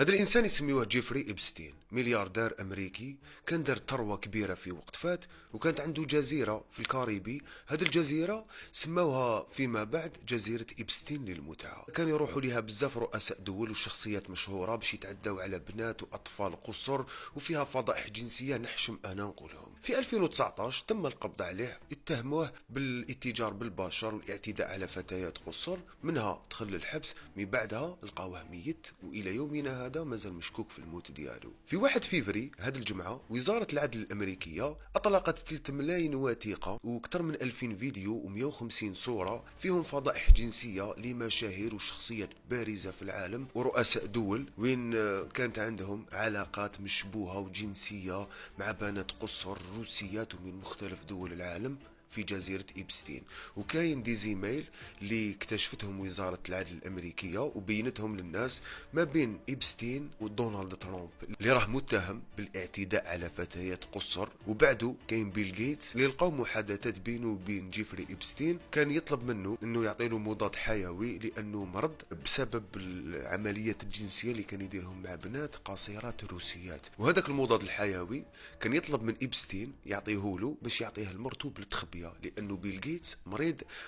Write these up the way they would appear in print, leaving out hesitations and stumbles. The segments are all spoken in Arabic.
هذا الانسان يسميوه جيفري إبستين، ملياردير امريكي. كان دار ثروه كبيره في وقت فات، وكانت عنده جزيره في الكاريبي. هذه الجزيره سموها فيما بعد جزيره إبستين للمتعه. كان يروحوا لها بزاف رؤساء دول وشخصيات مشهوره باش يتعداو على بنات واطفال قصر، وفيها فضائح جنسيه نحشم انا نقولهم. في 2019 تم القبض عليه، اتهموه بالاتجار بالبشر والاعتداء على فتيات قصر. منها دخل للحبس، من بعدها لقاوه ميت، والى يومنا هذا مازال مشكوك في الموت ديالو. في 1 فيفري هذه الجمعه وزاره العدل الامريكيه اطلقت 3 ملايين وثيقه واكثر من 2000 فيديو و150 صوره فيهم فضائح جنسيه لمشاهير وشخصيات بارزه في العالم ورؤساء دول، وين كانت عندهم علاقات مشبوهه وجنسيه مع بنات قصر روسيات ومن مختلف دول العالم في جزيرة إبستين. وكاين دي زيميل اللي اكتشفتهم وزارة العدل الأمريكية وبينتهم للناس ما بين إبستين ودونالد ترامب اللي راه متهم بالاعتداء على فتيات قصر. وبعده كاين بيل جيتس اللي لقاو محادثات بينه وبين جيفري إبستين، كان يطلب منه انه يعطيله مضاد حيوي لانه مرض بسبب العمليات الجنسية اللي كان يديرهم مع بنات قاصرات روسيات. وهذاك المضاد الحيوي كان يطلب من إبستين يعطيه له باش يعطيه لمرته بالتخبيه، لانه بيل جيتس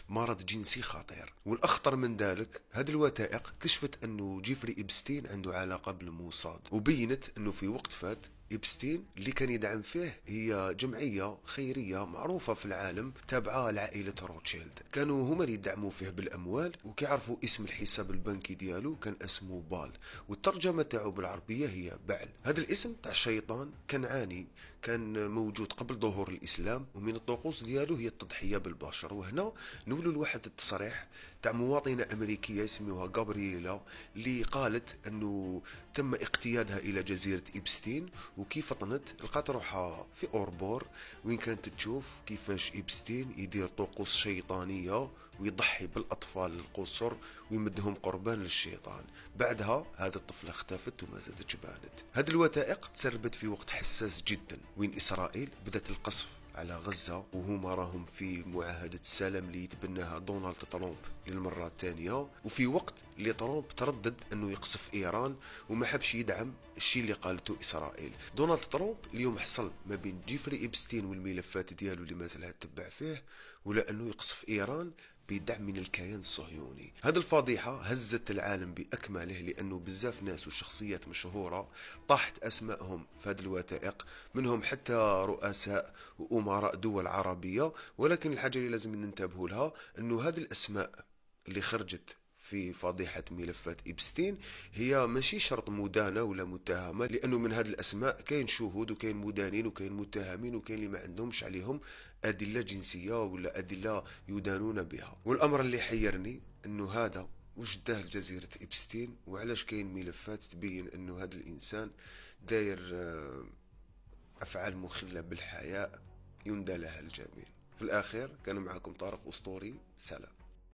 مرض جنسي خطير. والاخطر من ذلك هذه الوثائق كشفت انه جيفري إبستين عنده علاقه بالموساد، وبينت انه في وقت فات إبستين اللي كان يدعم فيه هي جمعية خيرية معروفة في العالم تابعة لعائلة روتشيلد. كانوا هما اللي يدعموا فيه بالأموال، وكيعرفوا اسم الحساب البنكي ديالو كان اسمه بال، والترجمة تاعو بالعربية هي بعل. هذا الاسم تاع الشيطان كنعاني، كان موجود قبل ظهور الإسلام، ومن الطقوس ديالو هي التضحية بالبشر. وهنا نولوا لواحد التصريح تاع مواطنة أمريكية يسموها غابرييلا، اللي قالت أنه تم اقتيادها إلى جزيرة إبستين، وكيف فطنت لقات روحها في أوربور وين كانت تشوف كيفاش إبستين يدير طقوس شيطانية ويضحي بالأطفال القصر ويمدهم قربان للشيطان. بعدها هذه الطفلة اختفت وما زادتش بانت. هذه الوثائق تسربت في وقت حساس جدا، وين إسرائيل بدأت القصف على غزة، وهما راهم في معاهدة السلام اللي يتبناها دونالد ترامب للمرة الثانية، وفي وقت اللي ترامب تردد انه يقصف ايران وما حبش يدعم الشيء اللي قالته اسرائيل. دونالد ترامب اليوم حصل ما بين جيفري إبستين والملفات ديالو اللي مازال تتبع فيه، ولا انه يقصف ايران بدعم من الكيان الصهيوني. هذه الفضيحة هزت العالم بأكمله، لأنه بزاف ناس وشخصيات مشهورة طاحت أسمائهم في هذه الوثائق، منهم حتى رؤساء وأمراء دول عربية. ولكن الحاجة اللي لازم ننتبه لها أنه هذه الأسماء اللي خرجت في فضيحة ملفات إبستين هي ماشي شرط مدانة ولا متهمة، لأنه من هذه الأسماء كاين شهود وكاين مدانين وكاين متهمين وكاين اللي ما عندهمش عليهم أدلة جنسية ولا أدلة يدانون بها. والأمر اللي حيرني أنه هذا وش داه لجزيرة إبستين، وعلاش كاين ملفات تبين أنه هذا الإنسان داير أفعال مخلة بالحياء يندى لها الجميع. في الأخير كان معكم طارق أسطوري، سلام.